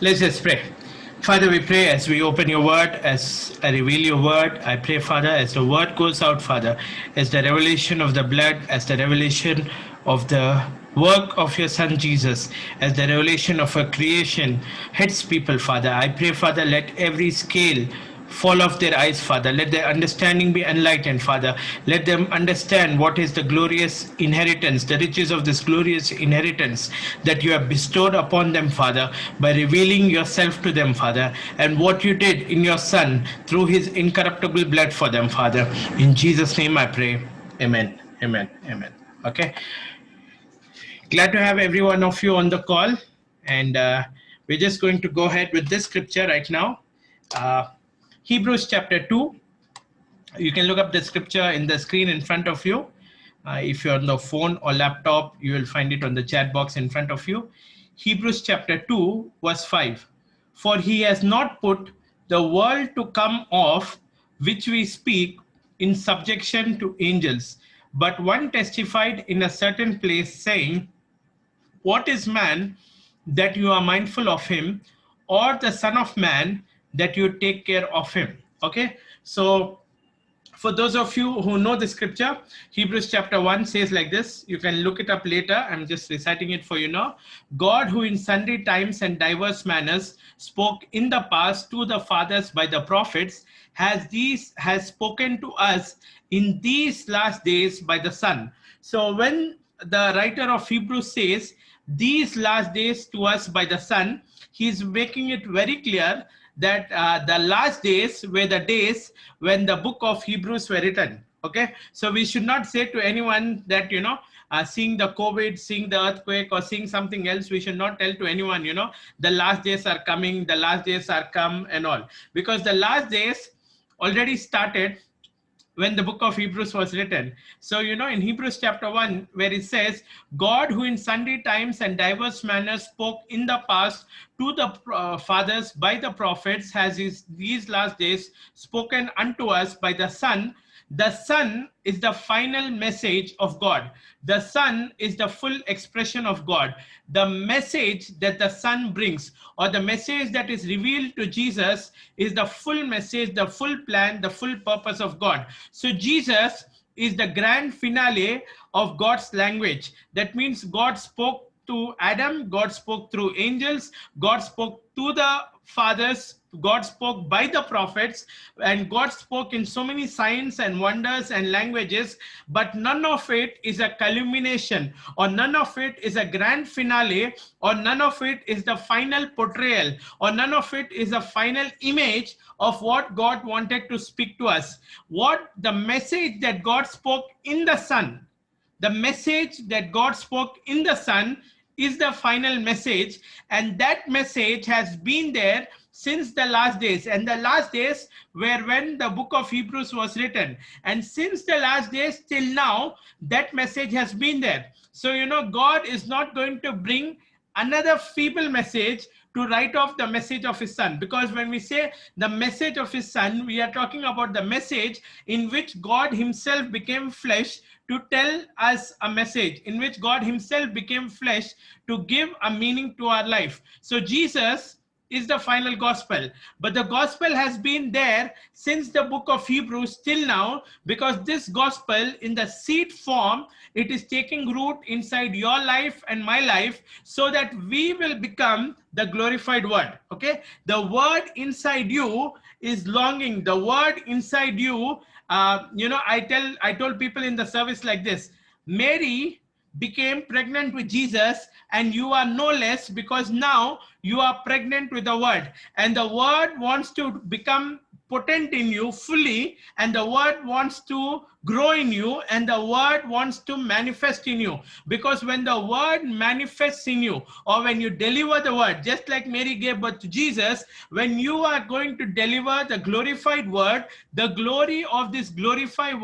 Let's just pray. Father, we pray as we open your word, as I reveal your word. I pray, Father, as the word goes out, Father, as the revelation of the blood, as the revelation of the work of your Son Jesus, as the revelation of a creation hits people, Father. I pray, Father, let every scale fall off their eyes, Father. Let their understanding be enlightened, Father. Let them understand what is the glorious inheritance, the riches of this glorious inheritance that you have bestowed upon them, Father, by revealing yourself to them, Father, and what you did in your Son through his incorruptible blood for them, Father. In Jesus' name I pray. Amen. Amen. Amen. Okay. Glad to have every one of you on the call. And we're just going to go ahead with this scripture right now. Uh, Hebrews chapter 2. You can look up the scripture in the screen in front of you. If you're on the phone or laptop, you will find it on the chat box in front of you. Hebrews chapter 2, verse 5. For he has not put the world to come off, which we speak, in subjection to angels. But one testified in a certain place, saying, what is man that you are mindful of him, or the Son of Man that you take care of him? Okay, so for those of you who know the scripture, Hebrews chapter 1 says like this. You can look it up later. I'm just reciting it for you now. God, who in sundry times and diverse manners spoke in the past to the fathers by the prophets, has spoken to us in these last days by the Son. So when the writer of Hebrews says these last days to us by the Son, he's making it very clear that the last days were the days when the book of Hebrews were written. Okay, so we should not say to anyone that, seeing the COVID, seeing the earthquake, or seeing something else, we should not tell to anyone, the last days are coming, the last days are come and all, because the last days already started when the book of Hebrews was written. So, in Hebrews chapter 1, where it says, God, who in sundry times and diverse manners spoke in the past to the fathers by the prophets, has these last days spoken unto us by the Son. The Son is the final message of God. The Son is the full expression of God. The message that the Son brings, or the message that is revealed to Jesus, is the full message, the full plan, the full purpose of God. So Jesus is the grand finale of God's language. That means God spoke to Adam, God spoke through angels, God spoke to the fathers, God spoke by the prophets, and God spoke in so many signs and wonders and languages, but none of it is a culmination, or none of it is a grand finale, or none of it is the final portrayal, or none of it is a final image of what God wanted to speak to us. What the message that God spoke in the Son, the message that God spoke in the Son is the final message, and that message has been there since the last days. And the last days were when the book of Hebrews was written, and since the last days till now, that message has been there. So God is not going to bring another feeble message to write off the message of his Son, because when we say the message of his Son, we are talking about the message in which God himself became flesh to tell us a message, in which God himself became flesh to give a meaning to our life. So Jesus is the final gospel, but the gospel has been there since the book of Hebrews till now, because this gospel in the seed form, it is taking root inside your life and my life, so that we will become the glorified word. Okay, the word inside you is longing, the word inside you, I told people in the service like this: Mary became pregnant with Jesus, and you are no less, because now you are pregnant with the word, and the word wants to become potent in you fully, and the word wants to grow in you, and the word wants to manifest in you. Because when the word manifests in you, or when you deliver the word, just like Mary gave birth to Jesus, when you are going to deliver the glorified word, the glory of this glorified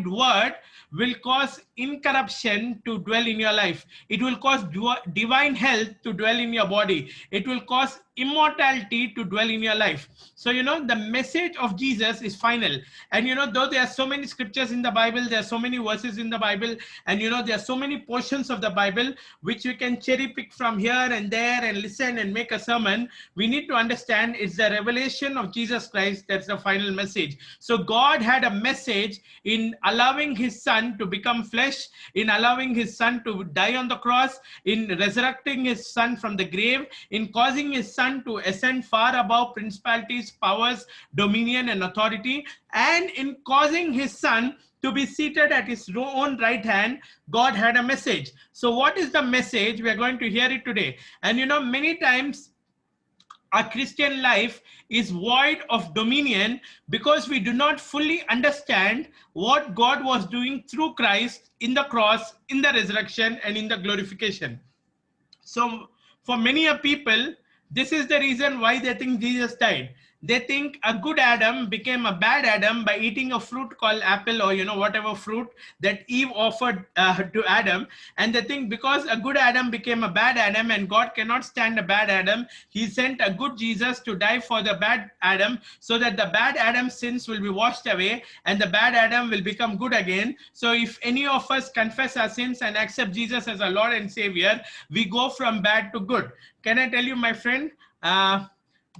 word will cause incorruption to dwell in your life. It will cause divine health to dwell in your body. It will cause immortality to dwell in your life. So the message of Jesus is final. And though there are so many scriptures in the Bible. There are so many verses in the Bible, and there are so many portions of the Bible which we can cherry pick from here and there and listen and make a sermon. We need to understand it's the revelation of Jesus Christ that's the final message. So God had a message in allowing his son to become flesh, in allowing his son to die on the cross, in resurrecting his son from the grave, in causing his son to ascend far above principalities, powers, dominion, and authority, and in causing his son to be seated at his own right hand. God had a message. So what is the message? We are going to hear it today. And many times our Christian life is void of dominion because we do not fully understand what God was doing through Christ in the cross, in the resurrection, and in the glorification. So for many people, this is the reason why they think Jesus died. They think a good Adam became a bad Adam by eating a fruit called apple, or whatever fruit that Eve offered to Adam. And they think because a good Adam became a bad Adam and God cannot stand a bad Adam, he sent a good Jesus to die for the bad Adam, so that the bad Adam's sins will be washed away and the bad Adam will become good again. So if any of us confess our sins and accept Jesus as our Lord and Savior, we go from bad to good. Can I tell you, my friend,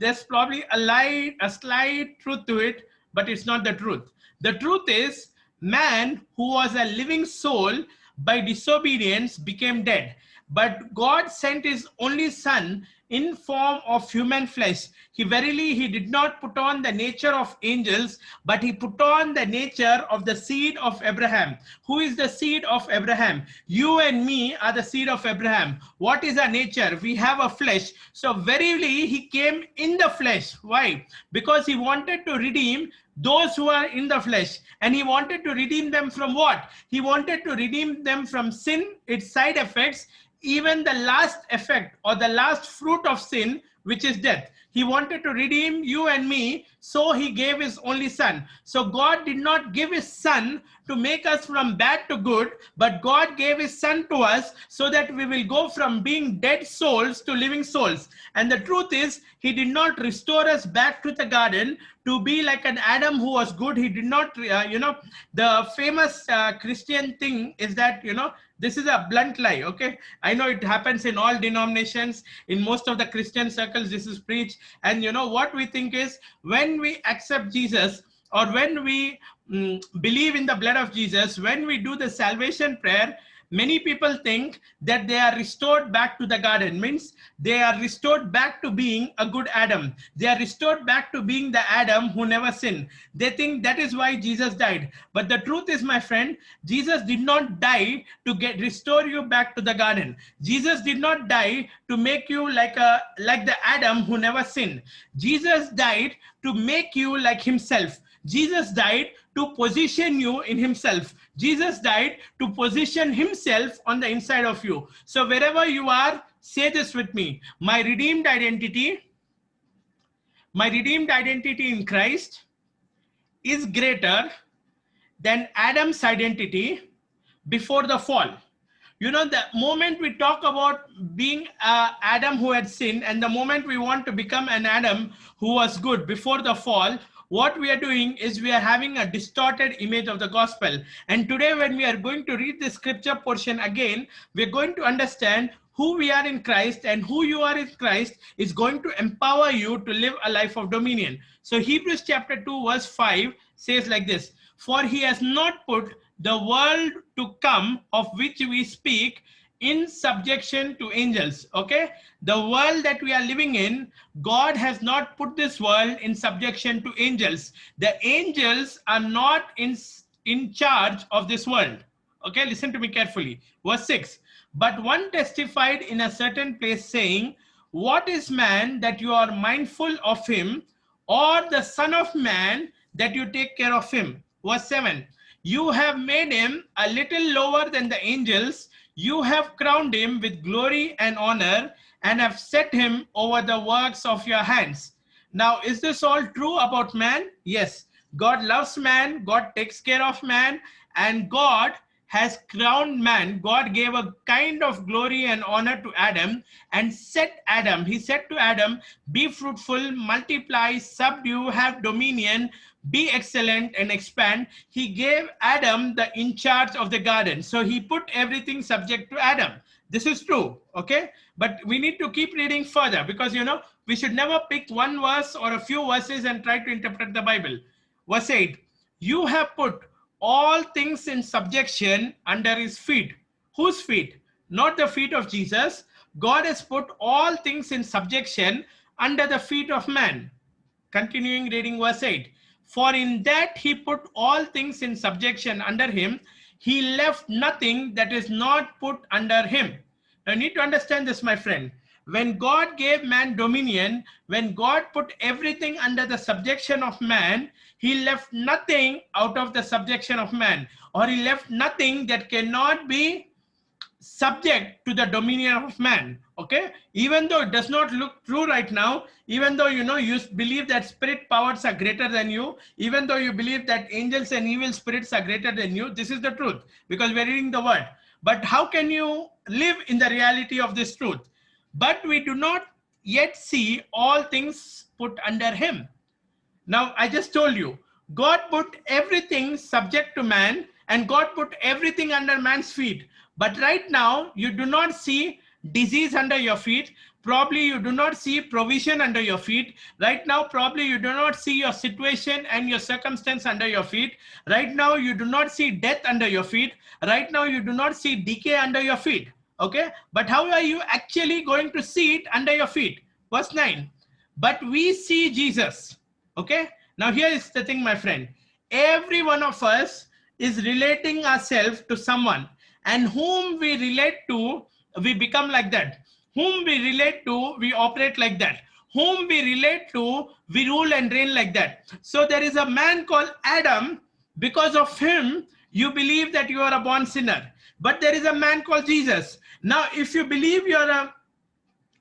there's probably a slight truth to it, but it's not the truth. The truth is, man who was a living soul by disobedience became dead. But God sent his only son in form of human flesh. He did not put on the nature of angels, but he put on the nature of the seed of Abraham. Who is the seed of Abraham? You and me are the seed of Abraham. What is our nature? We have a flesh. So verily he came in the flesh. Why? Because he wanted to redeem those who are in the flesh. And he wanted to redeem them from what? He wanted to redeem them from sin, its side effects, even the last effect or the last fruit of sin, which is death. He wanted to redeem you and me, so he gave his only son. So God did not give his son to make us from bad to good, but God gave his son to us so that we will go from being dead souls to living souls. And the truth is, he did not restore us back to the garden to be like an Adam who was good. He did not, the famous Christian thing is that, this is a blunt lie, okay? I know it happens in all denominations. In most of the Christian circles, this is preached. And what we think is, when we accept Jesus, or when we believe in the blood of Jesus, when we do the salvation prayer, many people think that they are restored back to the garden. Means they are restored back to being a good Adam. They are restored back to being the Adam who never sinned. They think that is why Jesus died. But the truth is, my friend, Jesus did not die to restore you back to the garden. Jesus did not die to make you like the Adam who never sinned. Jesus died to make you like himself. Jesus died to position you in himself. Jesus died to position himself on the inside of you. So wherever you are, say this with me. My redeemed identity in Christ is greater than Adam's identity before the fall. The moment we talk about being Adam who had sinned, and the moment we want to become an Adam who was good before the fall, what we are doing is we are having a distorted image of the gospel. And today, when we are going to read the scripture portion again, we're going to understand who we are in Christ, and who you are in Christ is going to empower you to live a life of dominion. So Hebrews chapter 2 verse 5 says like this: for he has not put the world to come of which we speak in subjection to angels. Okay, the world that we are living in, God has not put this world in subjection to angels. The angels are not in charge of this world. Okay, listen to me carefully. Verse 6: but one testified in a certain place, saying, what is man that you are mindful of him, or the son of man that you take care of him? Verse 7: you have made him a little lower than the angels. You have crowned him with glory and honor, and have set him over the works of your hands. Now, is this all true about man? Yes. God loves man. God takes care of man. And God has crowned man, God gave a kind of glory and honor to Adam and he said to Adam, be fruitful, multiply, subdue, have dominion, be excellent and expand. He gave Adam the in charge of the garden. So he put everything subject to Adam. This is true, okay? But we need to keep reading further because, we should never pick one verse or a few verses and try to interpret the Bible. Verse 8, you have put all things in subjection under his feet. Whose feet? Not the feet of Jesus. God has put all things in subjection under the feet of man. Continuing reading verse 8. For in that he put all things in subjection under him, he left nothing that is not put under him. Now you need to understand this, my friend. When God gave man dominion, when God put everything under the subjection of man, he left nothing out of the subjection of man, or he left nothing that cannot be subject to the dominion of man. Okay, even though it does not look true right now, even though you believe that spirit powers are greater than you, even though you believe that angels and evil spirits are greater than you, this is the truth because we're reading the word. But how can you live in the reality of this truth? But we do not yet see all things put under him. Now I just told you, God put everything subject to man and God put everything under man's feet. But right now you do not see disease under your feet. Probably you do not see provision under your feet. Right now, probably you do not see your situation and your circumstance under your feet. Right now, you do not see death under your feet. Right now, you do not see decay under your feet. Okay, but how are you actually going to see it under your feet? Verse 9, but we see Jesus. Okay, now here is the thing, my friend. Every one of us is relating ourselves to someone, and whom we relate to, we become like that. Whom we relate to, we operate like that. Whom we relate to, we rule and reign like that. So there is a man called Adam. Because of him, you believe that you are a born sinner. But there is a man called Jesus. Now, if you believe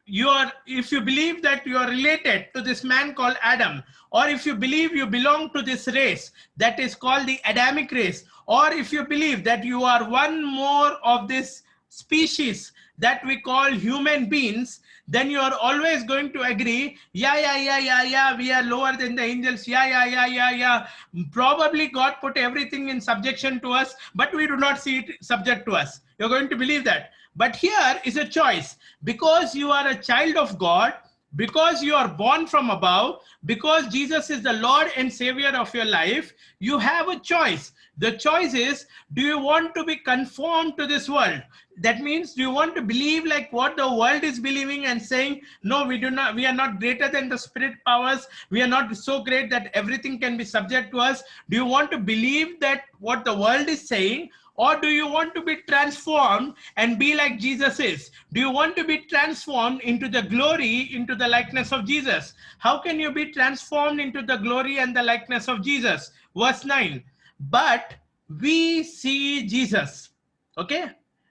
if you believe that you are related to this man called Adam, or if you believe you belong to this race that is called the Adamic race, or if you believe that you are one more of this species that we call human beings, then you are always going to agree, yeah, we are lower than the angels, yeah. Probably God put everything in subjection to us, but we do not see it subject to us. You're going to believe that. But here is a choice. Because you are a child of God, because you are born from above, because Jesus is the Lord and Savior of your life, you have a choice. The choice is, do you want to be conformed to this world? That means, do you want to believe like what the world is believing and saying, no, we are not greater than the spirit powers. We are not so great that everything can be subject to us. Do you want to believe that what the world is saying? Or do you want to be transformed and be like Jesus is? Do you want to be transformed into the glory, into the likeness of Jesus? How can you be transformed into the glory and the likeness of Jesus? Verse 9, but we see Jesus. Okay?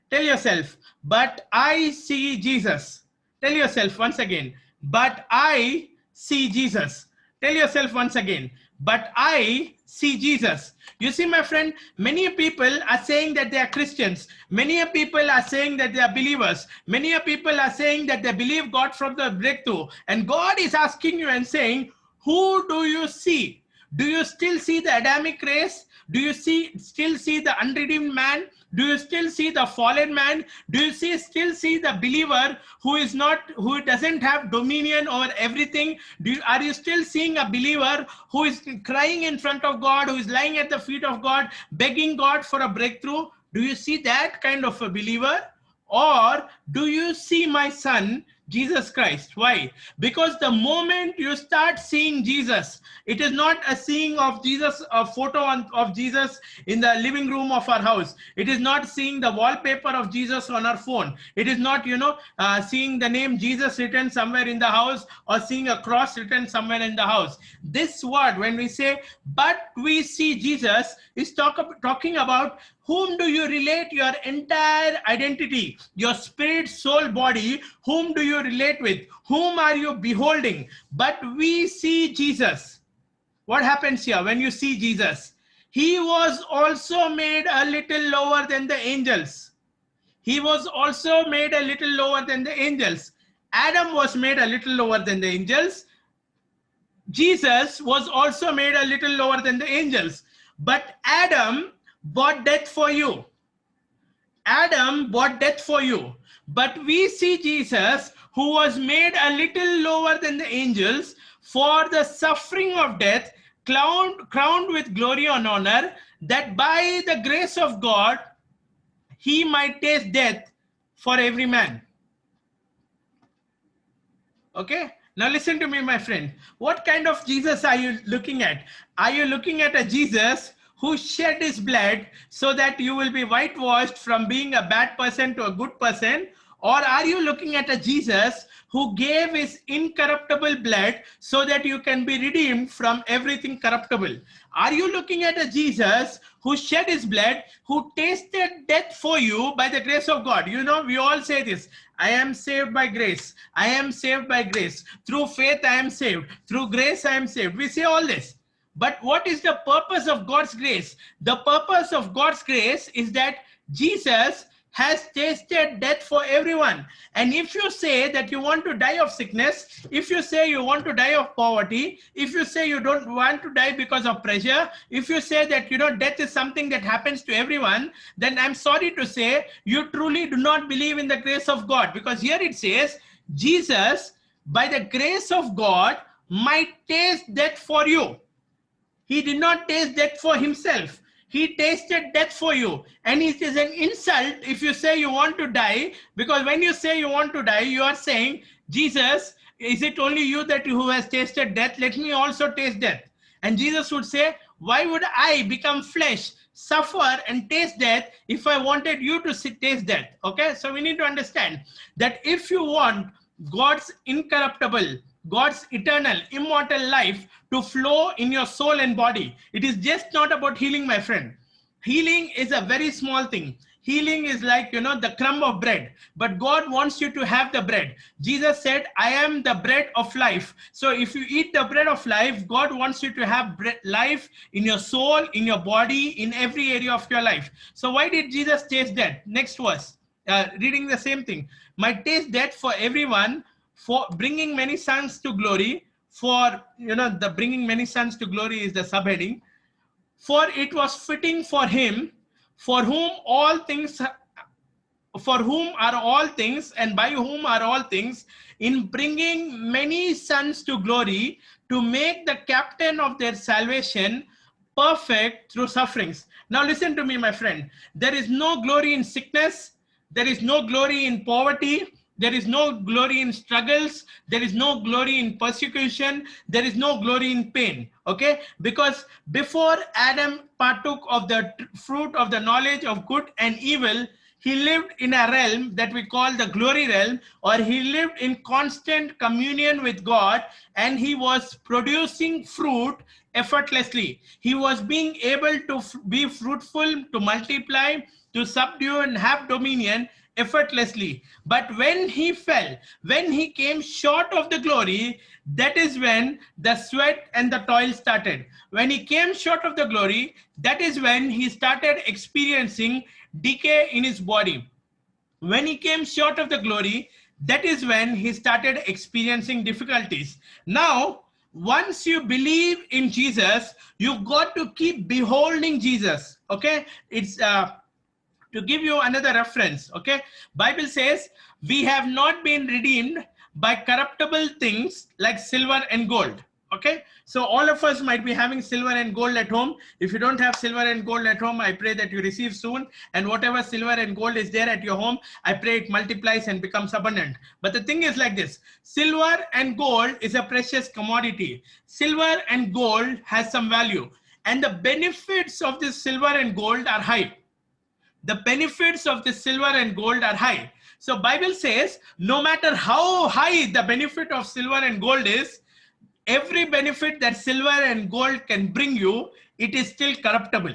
Tell yourself, but I see Jesus. Tell yourself once again, but I see Jesus. Tell yourself once again, but I see Jesus. You see, my friend, many people are saying that they are Christians. Many people are saying that they are believers. Many people are saying that they believe God from the breakthrough. And God is asking you and saying, who do you see? Do you still see the Adamic race? Do you still see the unredeemed man? Do you still see the fallen man? Do you still see the believer who doesn't have dominion over everything? Are you still seeing a believer who is crying in front of God, who is lying at the feet of God, begging God for a breakthrough? Do you see that kind of a believer? Or do you see my son, Jesus Christ? Why? Because the moment you start seeing Jesus, it is not a seeing of Jesus, a photo of Jesus in the living room of our house. It is not seeing the wallpaper of Jesus on our phone. It is not, seeing the name Jesus written somewhere in the house or seeing a cross written somewhere in the house. This word, when we say, but we see Jesus, is talking about whom do you relate your entire identity, your spirit, soul, body? Whom do you relate with? Whom are you beholding? But we see Jesus. What happens here when you see Jesus? he was also made a little lower than the angels. He was also made a little lower than the angels. Adam was made a little lower than the angels. Jesus was also made a little lower than the angels. But Adam bought death for you. Adam bought death for you. But we see Jesus, who was made a little lower than the angels, for the suffering of death, crowned with glory and honor, that by the grace of God, he might taste death for every man. Okay, now listen to me, my friend. What kind of Jesus are you looking at? Are you looking at a Jesus who shed his blood so that you will be whitewashed from being a bad person to a good person? Or are you looking at a Jesus who gave his incorruptible blood so that you can be redeemed from everything corruptible? Are you looking at a Jesus who shed his blood, who tasted death for you by the grace of God? You know, we all say this: I am saved by grace. I am saved by grace. Through faith, I am saved. Through grace, I am saved. We say all this. But what is the purpose of God's grace? The purpose of God's grace is that Jesus has tasted death for everyone. And if you say that you want to die of sickness, if you say you want to die of poverty, if you say you don't want to die because of pressure, if you say that, you know, death is something that happens to everyone, then I'm sorry to say you truly do not believe in the grace of God. Because here it says, Jesus, by the grace of God, might taste death for you. He did not taste death for himself. He tasted death for you. And it is an insult if you say you want to die, because when you say you want to die, you are saying, Jesus, is it only you who has tasted death? Let me also taste death. And Jesus would say, why would I become flesh, suffer and taste death if I wanted you to taste death? Okay, so we need to understand that if you want God's incorruptible, God's eternal, immortal life to flow in your soul and body, it is just not about healing, my friend. Healing is a very small thing. Healing is like, you know, the crumb of bread. But God wants you to have the bread. Jesus said, I am the bread of life. So if you eat the bread of life, God wants you to have life in your soul, in your body, in every area of your life. So why did Jesus taste death? Next verse, reading the same thing. Might taste death for everyone, for bringing many sons to glory. For, you know, the bringing many sons to glory is the subheading. For it was fitting for him, for whom are all things, and by whom are all things, in bringing many sons to glory, to make the captain of their salvation perfect through sufferings. Now listen to me, my friend. There is no glory in sickness. There is no glory in poverty. There is no glory in struggles. There is no glory in persecution. There is no glory in pain. Okay? Because before Adam partook of the fruit of the knowledge of good and evil, he lived in a realm that we call the glory realm, or he lived in constant communion with God, and he was producing fruit effortlessly. He was being able to be fruitful, to multiply, to subdue and have dominion effortlessly. But when he fell, when he came short of the glory, that is when the sweat and the toil started. When he came short of the glory, that is when he started experiencing decay in his body. When he came short of the glory, that is when he started experiencing difficulties. Now, once you believe in Jesus, you've got to keep beholding Jesus. Okay, it's to give you another reference. Okay, Bible says we have not been redeemed by corruptible things like silver and gold. Okay, so all of us might be having silver and gold at home. If you don't have silver and gold at home, I pray that you receive soon, and whatever silver and gold is there at your home, I pray it multiplies and becomes abundant. But the thing is like this: silver and gold is a precious commodity. Silver and gold has some value, and the benefits of this silver and gold are high. The benefits of the silver and gold are high. So Bible says no matter how high the benefit of silver and gold is, every benefit that silver and gold can bring you, it is still corruptible.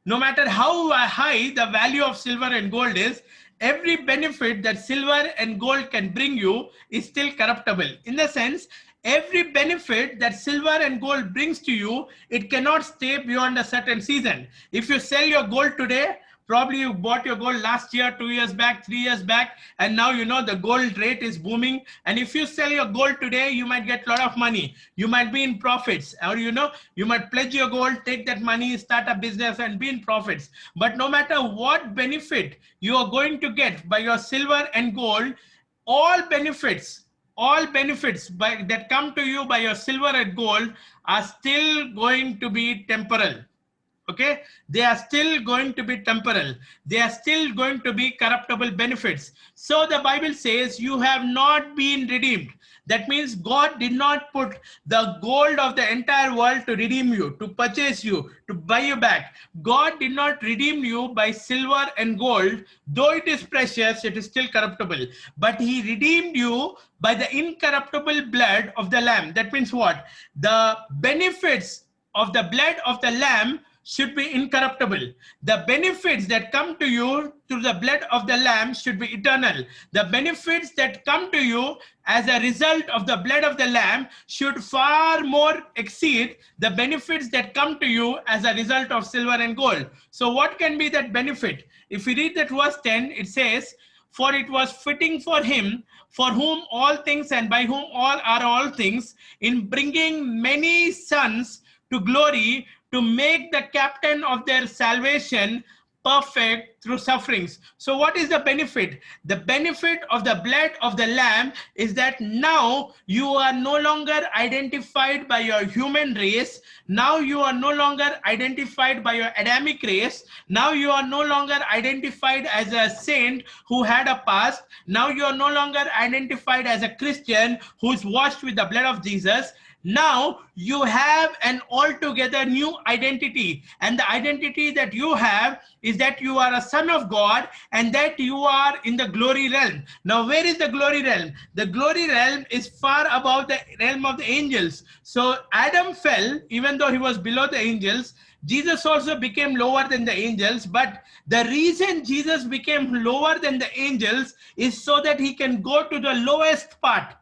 No matter how high the value of silver and gold is, every benefit that silver and gold can bring you is still corruptible. In the sense, every benefit that silver and gold brings to you, it cannot stay beyond a certain season. If you sell your gold today, probably you bought your gold last year, 2 years back, 3 years back, and now you know the gold rate is booming. And if you sell your gold today, you might get a lot of money. You might be in profits, or you know, you might pledge your gold, take that money, start a business and be in profits. But no matter what benefit you are going to get by your silver and gold, all benefits that come to you by your silver and gold are still going to be temporal. Okay, they are still going to be temporal. They are still going to be corruptible benefits. So the Bible says you have not been redeemed. That means God did not put the gold of the entire world to redeem you, to purchase you, to buy you back. God did not redeem you by silver and gold. Though it is precious, it is still corruptible. But he redeemed you by the incorruptible blood of the Lamb. That means what? The benefits of the blood of the Lamb should be incorruptible. The benefits that come to you through the blood of the Lamb should be eternal. The benefits that come to you as a result of the blood of the Lamb should far more exceed the benefits that come to you as a result of silver and gold. So what can be that benefit? If we read that verse 10, it says, "For it was fitting for him, for whom all things and by whom all are all things, in bringing many sons to glory, to make the captain of their salvation perfect through sufferings." So what is the benefit? The benefit of the blood of the Lamb is that now you are no longer identified by your human race. Now you are no longer identified by your Adamic race. Now you are no longer identified as a saint who had a past. Now you are no longer identified as a Christian who's washed with the blood of Jesus. Now you have an altogether new identity, and the identity that you have is that you are a son of God and that you are in the glory realm. Now where is the glory realm? The glory realm is far above the realm of the angels. So Adam fell, even though he was below the angels. Jesus also became lower than the angels, but the reason Jesus became lower than the angels is so that he can go to the lowest part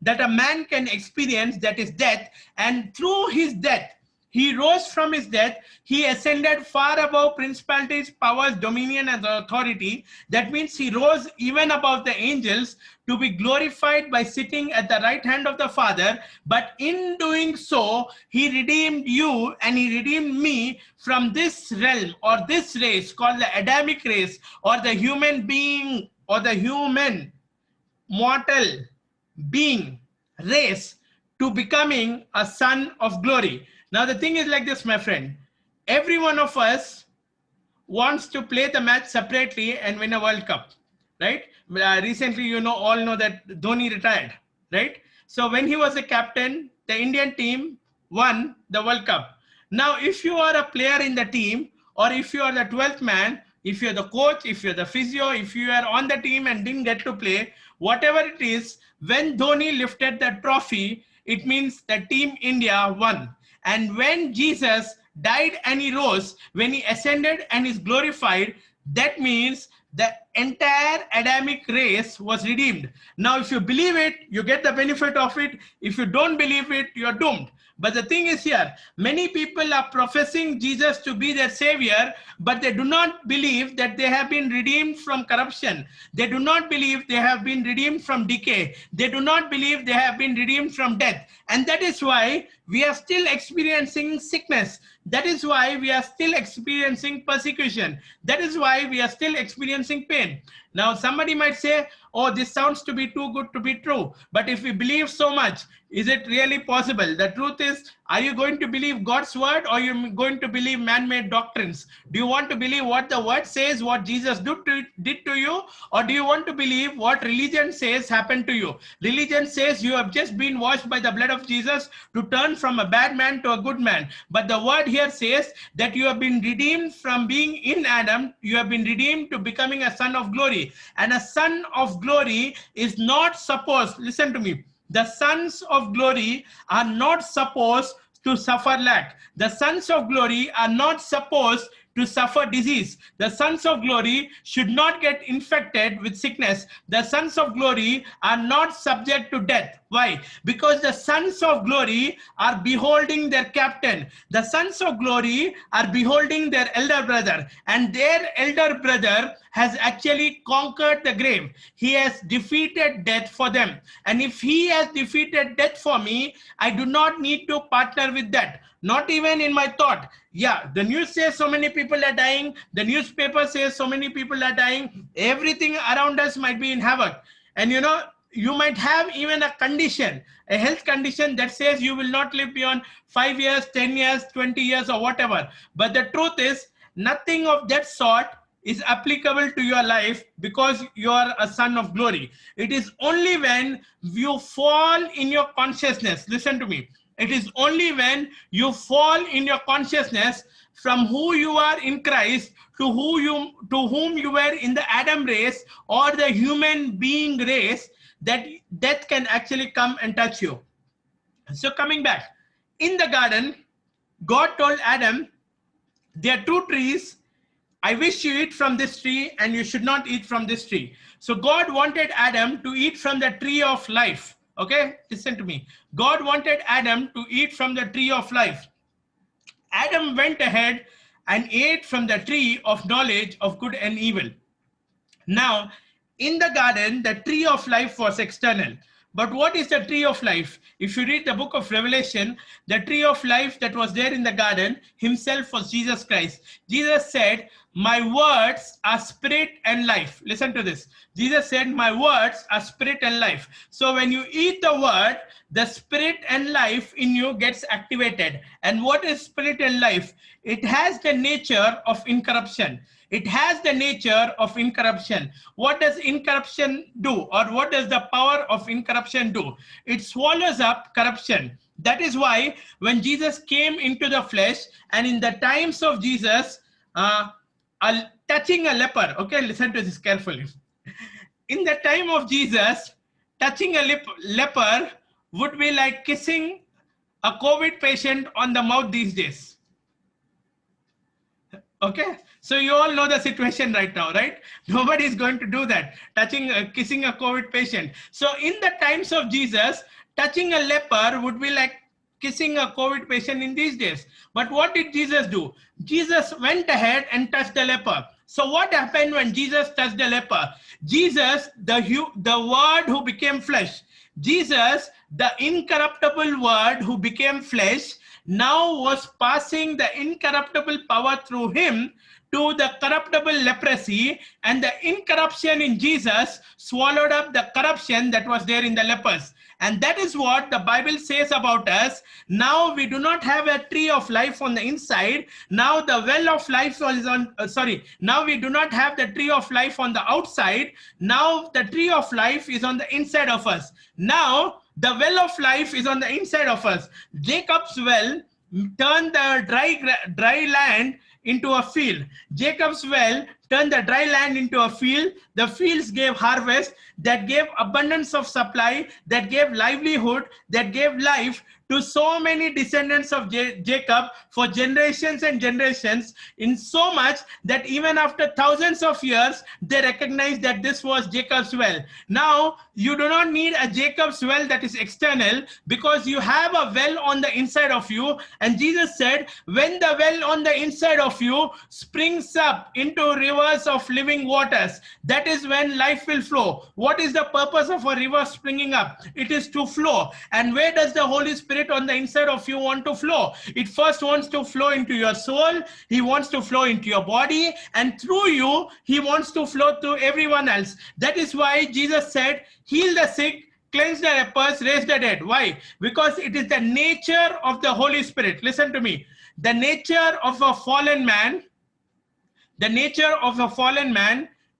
that a man can experience, that is death. And through his death, he rose from his death. He ascended far above principalities, powers, dominion, and authority. That means he rose even above the angels to be glorified by sitting at the right hand of the Father. But in doing so, he redeemed you and he redeemed me from this realm or this race called the Adamic race, or the human being, or the human mortal being race, to becoming a son of glory. Now the thing is like this, my friend. Every one of us wants to play the match separately and win a World Cup, right? Recently, you know, all know that Dhoni retired, right? So when he was a captain, the Indian team won the World Cup. Now, if you are a player in the team, or if you are the 12th man, if you're the coach, if you're the physio, if you are on the team and didn't get to play, whatever it is, when Dhoni lifted the trophy, it means that Team India won. And when Jesus died and he rose, when he ascended and is glorified, that means the entire Adamic race was redeemed. Now, if you believe it, you get the benefit of it. If you don't believe it, you're doomed. But the thing is here, many people are professing Jesus to be their savior, but they do not believe that they have been redeemed from corruption. They do not believe they have been redeemed from decay. They do not believe they have been redeemed from death. And that is why we are still experiencing sickness. That is why we are still experiencing persecution. That is why we are still experiencing pain. Now, somebody might say, oh, this sounds to be too good to be true. But if we believe so much, is it really possible? The truth is, are you going to believe God's word, or are you going to believe man-made doctrines? Do you want to believe what the word says, what Jesus did to you? Or do you want to believe what religion says happened to you? Religion says you have just been washed by the blood of Jesus to turn from a bad man to a good man. But the word here says that you have been redeemed from being in Adam. You have been redeemed to becoming a son of glory. And a son of glory is not supposed, listen to me, the sons of glory are not supposed to suffer lack. The sons of glory are not supposed to suffer disease. The sons of glory should not get infected with sickness. The sons of glory are not subject to death. Why? Because the sons of glory are beholding their captain. The sons of glory are beholding their elder brother, and their elder brother has actually conquered the grave. He has defeated death for them. And if he has defeated death for me, I do not need to partner with that. Not even in my thought. Yeah, the news says so many people are dying. The newspaper says so many people are dying. Everything around us might be in havoc. And you know, you might have even a condition, a health condition that says you will not live beyond 5 years, 10 years, 20 years, or whatever. But the truth is, nothing of that sort is applicable to your life because you are a son of glory. It is only when you fall in your consciousness, listen to me, it is only when you fall in your consciousness from who you are in Christ to whom you were in the Adam race or the human being race, that death can actually come and touch you. So coming back, in the garden, God told Adam, there are two trees. I wish you eat from this tree and you should not eat from this tree. So God wanted Adam to eat from the tree of life. Okay, listen to me. God wanted Adam to eat from the tree of life. Adam went ahead and ate from the tree of knowledge of good and evil. Now, in the garden, the tree of life was external. But what is the tree of life? If you read the book of Revelation, the tree of life that was there in the garden himself was Jesus Christ. Jesus said, my words are spirit and life. Listen to this. Jesus said, my words are spirit and life. So when you eat the word, the spirit and life in you gets activated. And what is spirit and life? It has the nature of incorruption. It has the nature of incorruption. What does incorruption do? Or what does the power of incorruption do? It swallows up corruption. That is why when Jesus came into the flesh, and in the times of Jesus, touching a leper, okay, listen to this carefully. In the time of Jesus, touching a leper would be like kissing a COVID patient on the mouth these days. Okay, so you all know the situation right now, right? Nobody is going to do that, kissing a COVID patient. So in the times of Jesus, touching a leper would be like kissing a COVID patient in these days. But what did Jesus do? Jesus went ahead and touched the leper. So what happened when Jesus touched the leper? Jesus, the word who became flesh, Jesus, the incorruptible word who became flesh, now was passing the incorruptible power through him to the corruptible leprosy, and the incorruption in Jesus swallowed up the corruption that was there in the lepers. And that is what the Bible says about us. Now we do not have a tree of life on the inside. Now the well of life is on, now we do not have the tree of life on the outside. Now the tree of life is on the inside of us. Now the well of life is on the inside of us. Jacob's well turned the dry land into a field. Jacob's well turned the dry land into a field. The fields gave harvest, that gave abundance of supply, that gave livelihood, that gave life to so many descendants of Jacob for generations and generations, in so much that even after thousands of years, they recognized that this was Jacob's well. Now, you do not need a Jacob's well that is external, because you have a well on the inside of you. And Jesus said, when the well on the inside of you springs up into rivers of living waters, that is when life will flow. What is the purpose of a river springing up? It is to flow. And where does the Holy Spirit on the inside of you want to flow? It first wants to flow into your soul. He wants to flow into your body, and through you, he wants to flow to everyone else. That is why Jesus said, heal the sick, cleanse the lepers, raise the dead. Why? Because it is the nature of the Holy Spirit. Listen to me. The nature of a fallen man,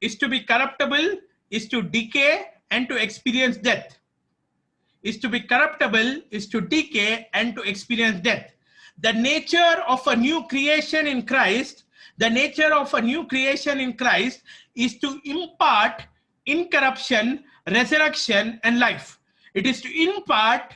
is to be corruptible, is to decay, and to experience death. Is to be corruptible, is to decay, and to experience death. The nature of a new creation in Christ, is to impart incorruption, resurrection, and life. It is to impart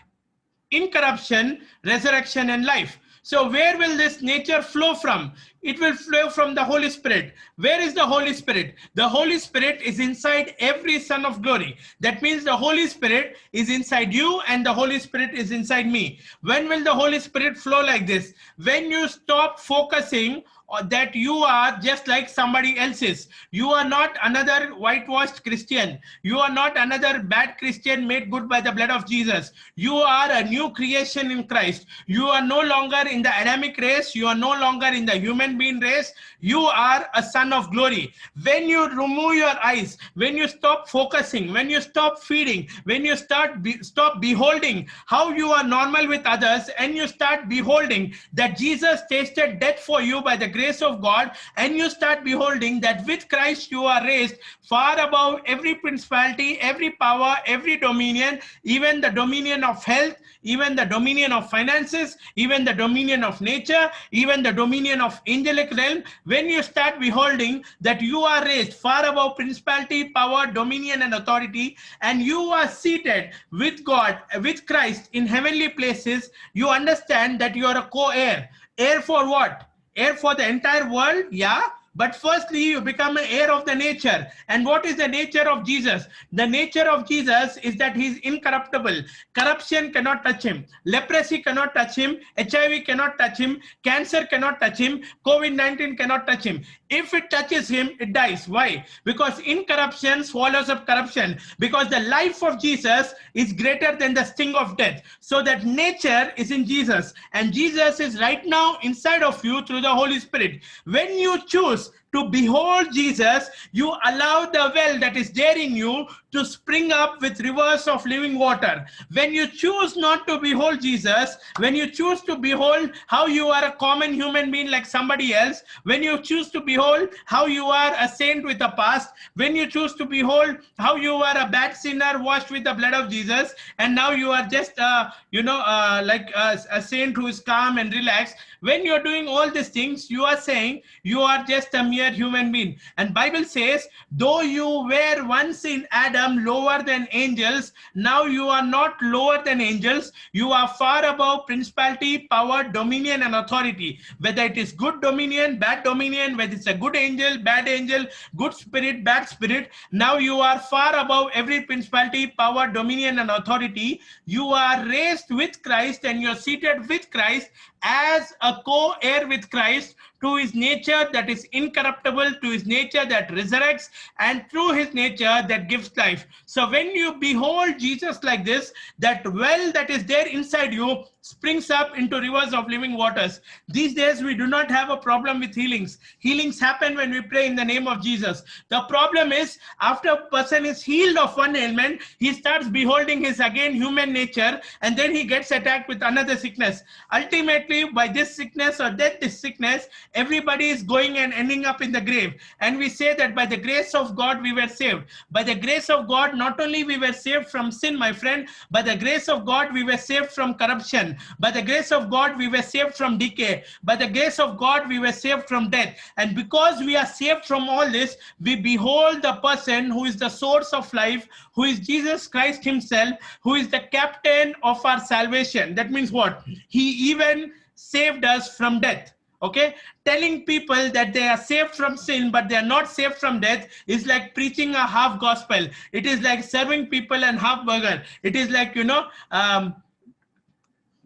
incorruption, resurrection, and life. So where will this nature flow from? It will flow from the Holy Spirit. Where is the Holy Spirit? The Holy Spirit is inside every son of glory. That means the Holy Spirit is inside you and the Holy Spirit is inside me. When will the Holy Spirit flow like this? When you stop focusing that you are just like somebody else's. You are not another whitewashed Christian. You are not another bad Christian made good by the blood of Jesus. You are a new creation in Christ. You are no longer in the Adamic race. You are no longer in the human being race. You are a son of glory. When you remove your eyes, when you stop focusing, when you stop feeding, when you stop beholding how you are normal with others, and you start beholding that Jesus tasted death for you by the grace of God, and you start beholding that with Christ you are raised far above every principality, every power, every dominion, even the dominion of health, even the dominion of finances, even the dominion of nature, even the dominion of angelic realm. When you start beholding that you are raised far above principality, power, dominion, and authority, and you are seated with God, with Christ in heavenly places, you understand that you are a co-heir. Heir for what? Heir for the entire world? Yeah. But firstly, you become an heir of the nature. And what is the nature of Jesus? The nature of Jesus is that he is incorruptible. Corruption cannot touch him. Leprosy cannot touch him. HIV cannot touch him. Cancer cannot touch him. COVID-19 cannot touch him. If it touches him, it dies. Why? Because incorruption swallows up corruption. Because the life of Jesus is greater than the sting of death. So that nature is in Jesus. And Jesus is right now inside of you through the Holy Spirit. When you choose to behold Jesus, you allow the well that is there in you to spring up with rivers of living water. When you choose not to behold Jesus, when you choose to behold how you are a common human being like somebody else, when you choose to behold how you are a saint with a past, when you choose to behold how you are a bad sinner washed with the blood of Jesus, and now you are just like a saint who is calm and relaxed, when you're doing all these things, you are saying you are just a mere human being. And Bible says, though you were once in Adam lower than angels, now you are not lower than angels. You are far above principality, power, dominion, and authority. Whether it is good dominion, bad dominion, whether it's a good angel, bad angel, good spirit, bad spirit, now you are far above every principality, power, dominion, and authority. You are raised with Christ and you're seated with Christ as a co-heir with Christ, to his nature that is incorruptible, to his nature that resurrects, and through his nature that gives life. So when you behold Jesus like this, that well that is there inside you springs up into rivers of living waters. These days we do not have a problem with healings. Healings happen when we pray in the name of Jesus. The problem is, after a person is healed of one ailment, he starts beholding his again human nature, and then he gets attacked with another sickness. Ultimately, by this sickness or this sickness, everybody is going and ending up in the grave. And we say that by the grace of God we were saved. By the grace of God, not only we were saved from sin, my friend, by the grace of God we were saved from corruption. By the grace of God we were saved from decay. By the grace of God we were saved from death. And because we are saved from all this, we behold the person who is the source of life, who is Jesus Christ himself, who is the captain of our salvation. That means what? He even saved us from death. Okay, telling people that they are saved from sin but they are not saved from death is like preaching a half gospel. It is like serving people an half burger. It is like,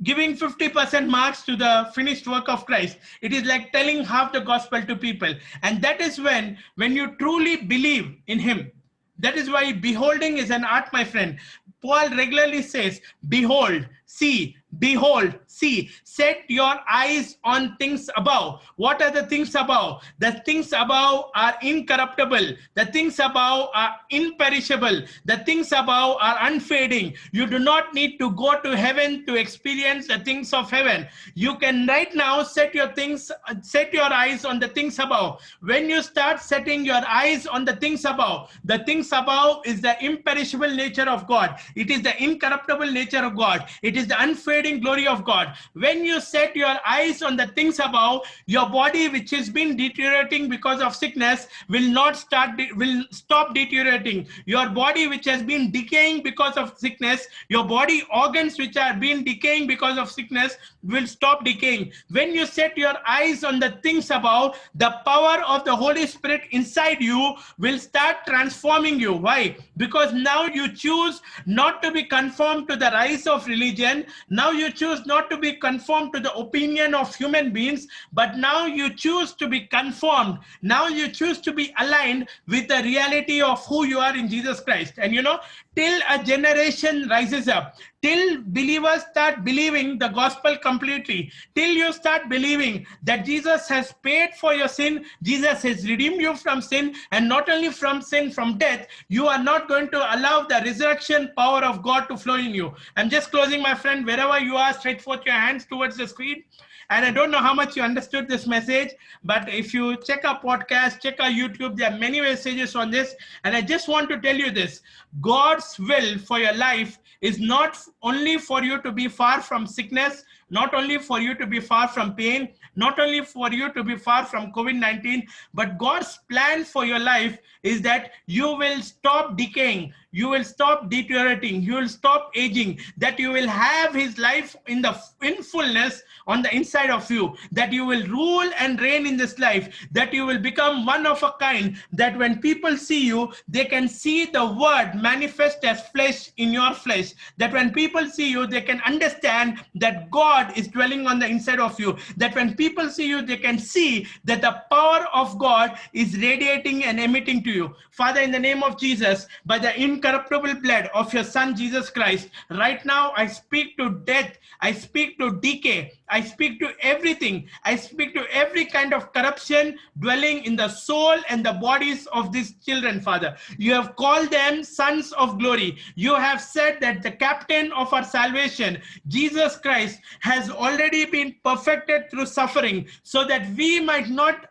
giving 50% marks to the finished work of Christ. It is like telling half the gospel to people. And that is when you truly believe in him. That is why beholding is an art, my friend. Paul regularly says, behold, see, behold, see. Set your eyes on things above. What are the things above? The things above are incorruptible. The things above are imperishable. The things above are unfading. You do not need to go to heaven to experience the things of heaven. You can right now set your eyes on the things above. When you start setting your eyes on the things above is the imperishable nature of God. It is the incorruptible nature of God. It is the unfading unfading glory of God. When you set your eyes on the things above, your body, which has been deteriorating because of sickness, will stop deteriorating. Your body, which has been decaying because of sickness, your body organs which are been decaying because of sickness, will stop decaying. When you set your eyes on the things above, the power of the Holy Spirit inside you will start transforming you. Why? Because now you choose not to be conformed to the rise of religion. Now you choose not to be conformed to the opinion of human beings, but now you choose to be conformed. Now you choose to be aligned with the reality of who you are in Jesus Christ. And till a generation rises up, till believers start believing the gospel completely, till you start believing that Jesus has paid for your sin, Jesus has redeemed you from sin, and not only from sin, from death, you are not going to allow the resurrection power of God to flow in you. I'm just closing, my friend. Wherever you are, stretch forth your hands towards the screen. And I don't know how much you understood this message, but if you check our podcast, check our YouTube, there are many messages on this. And I just want to tell you this: God's will for your life is not only for you to be far from sickness, not only for you to be far from pain, not only for you to be far from COVID-19, but God's plan for your life is that you will stop decaying, you will stop deteriorating, you will stop aging, that you will have his life in fullness on the inside of you, that you will rule and reign in this life, that you will become one of a kind, that when people see you, they can see the word manifest as flesh in your flesh, that when people see you, they can understand that God is dwelling on the inside of you, that when people see you, they can see that the power of God is radiating and emitting to you. Father, in the name of Jesus, by the incorruptible blood of your Son Jesus Christ, right now I speak to death, I speak to decay, I speak to everything, I speak to every kind of corruption dwelling in the soul and the bodies of these children, Father. You have called them sons of glory. You have said that the captain of our salvation, Jesus Christ, has already been perfected through suffering, so that we might not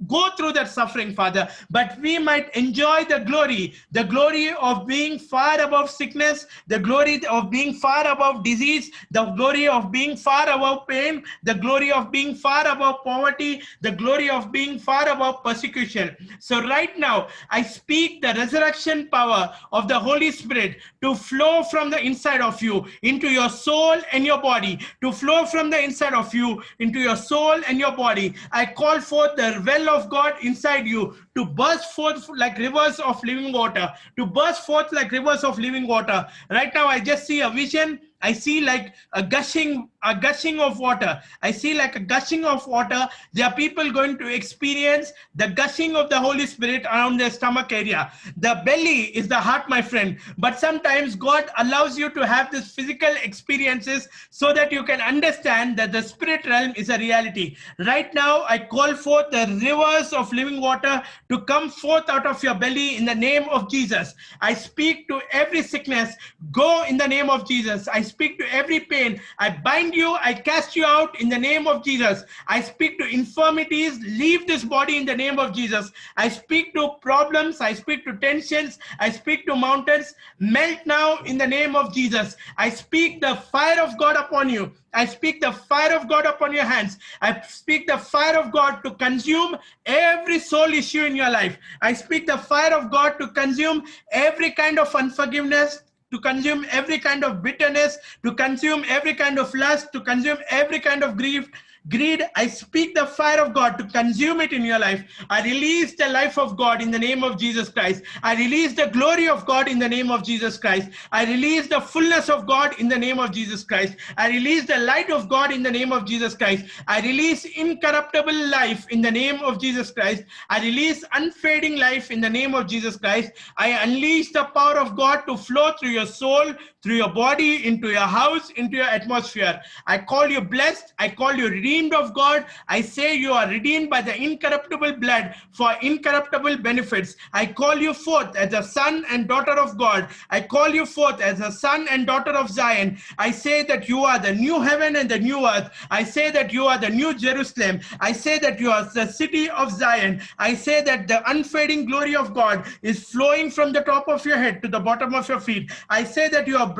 go through that suffering, Father, but we might enjoy the glory of being far above sickness, the glory of being far above disease, the glory of being far above pain, the glory of being far above poverty, the glory of being far above persecution. So right now, I speak the resurrection power of the Holy Spirit to flow from the inside of you into your soul and your body, to flow from the inside of you into your soul and your body. I call forth the well of God inside you to burst forth like rivers of living water, to burst forth like rivers of living water. Right now, I just see a vision. I see like a gushing of water. I see like a gushing of water. There are people going to experience the gushing of the Holy Spirit around their stomach area. The belly is the heart, my friend. But sometimes God allows you to have these physical experiences so that you can understand that the spirit realm is a reality. Right now, I call forth the rivers of living water to come forth out of your belly in the name of Jesus. I speak to every sickness, go in the name of Jesus. I speak to every pain. I bind you, I cast you out in the name of Jesus. I speak to infirmities, leave this body in the name of Jesus. I speak to problems, I speak to tensions, I speak to mountains, melt now in the name of Jesus. I speak the fire of God upon you. I speak the fire of God upon your hands. I speak the fire of God to consume every soul issue in your life. I speak the fire of God to consume every kind of unforgiveness, to consume every kind of bitterness, to consume every kind of lust, to consume every kind of grief, greed. I speak the fire of God to consume it in your life. I release the life of God in the name of Jesus Christ. I release the glory of God in the name of Jesus Christ. I release the fullness of God in the name of Jesus Christ. I release the light of God in the name of Jesus Christ. I release incorruptible life in the name of Jesus Christ. I release unfading life in the name of Jesus Christ. I unleash the power of God to flow through your soul, through your body, into your house, into your atmosphere. I call you blessed. I call you redeemed of God. I say you are redeemed by the incorruptible blood for incorruptible benefits. I call you forth as a son and daughter of God. I call you forth as a son and daughter of Zion. I say that you are the new heaven and the new earth. I say that you are the new Jerusalem. I say that you are the city of Zion. I say that the unfading glory of God is flowing from the top of your head to the bottom of your feet. I say that you are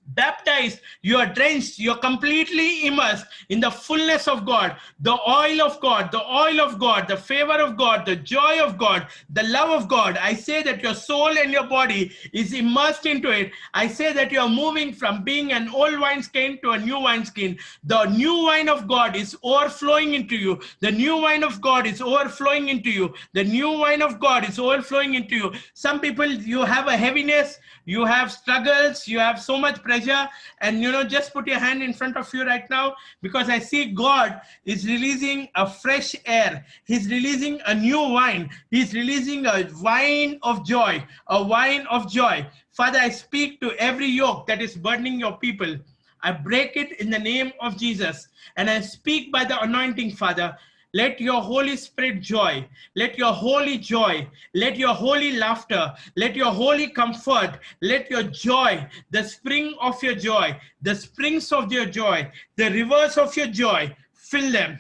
baptized, you are drenched, you're completely immersed in the fullness of God, the oil of God, the oil of God, the favor of God, the joy of God, the love of God. I say that your soul and your body is immersed into it. I say that you are moving from being an old wineskin to a new wineskin. The new wine of God is overflowing into you. The new wine of God is overflowing into you. The new wine of God is overflowing into you. Some people, you have a heaviness, you have struggles, you have so much pressure, and just put your hand in front of you right now, because I see God is releasing a fresh air. He's releasing a new wine. He's releasing a wine of joy, a wine of joy. Father, I speak to every yoke that is burdening your people. I break it in the name of Jesus, and I speak by the anointing, Father. Let your Holy Spirit joy, let your holy joy, let your holy laughter, let your holy comfort, let your joy, the spring of your joy, the springs of your joy, the rivers of your joy, fill them,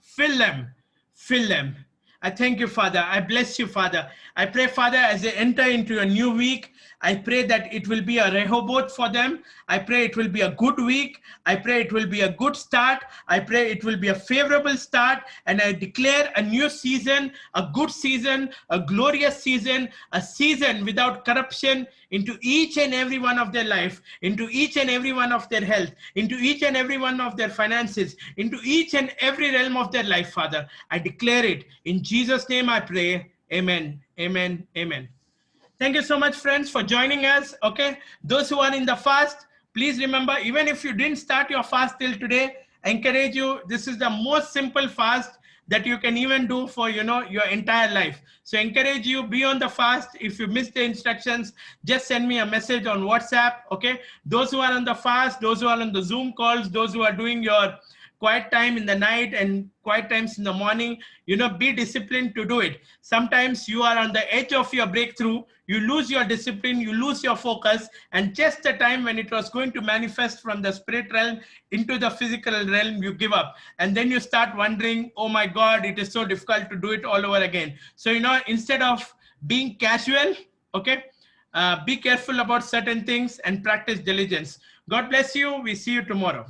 fill them, fill them. I thank you, Father. I bless you, Father. I pray, Father, as they enter into a new week, I pray that it will be a Rehoboth for them. I pray it will be a good week. I pray it will be a good start. I pray it will be a favorable start. And I declare a new season, a good season, a glorious season, a season without corruption into each and every one of their life, into each and every one of their health, into each and every one of their finances, into each and every realm of their life, Father. I declare it. In Jesus' name I pray. Amen. Amen. Amen. Thank you so much, friends, for joining us. Okay, those who are in the fast, please remember, even if you didn't start your fast till today, I encourage you. This is the most simple fast that you can even do for your entire life. So encourage you, be on the fast. If you missed the instructions, just send me a message on WhatsApp. Okay, those who are on the fast, those who are on the Zoom calls, those who are doing your quiet time in the night and quiet times in the morning, be disciplined to do it. Sometimes you are on the edge of your breakthrough, you lose your discipline, you lose your focus, and just the time when it was going to manifest from the spirit realm into the physical realm, you give up. And then you start wondering, oh my God, it is so difficult to do it all over again. So, instead of being casual, okay, be careful about certain things and practice diligence. God bless you. We see you tomorrow.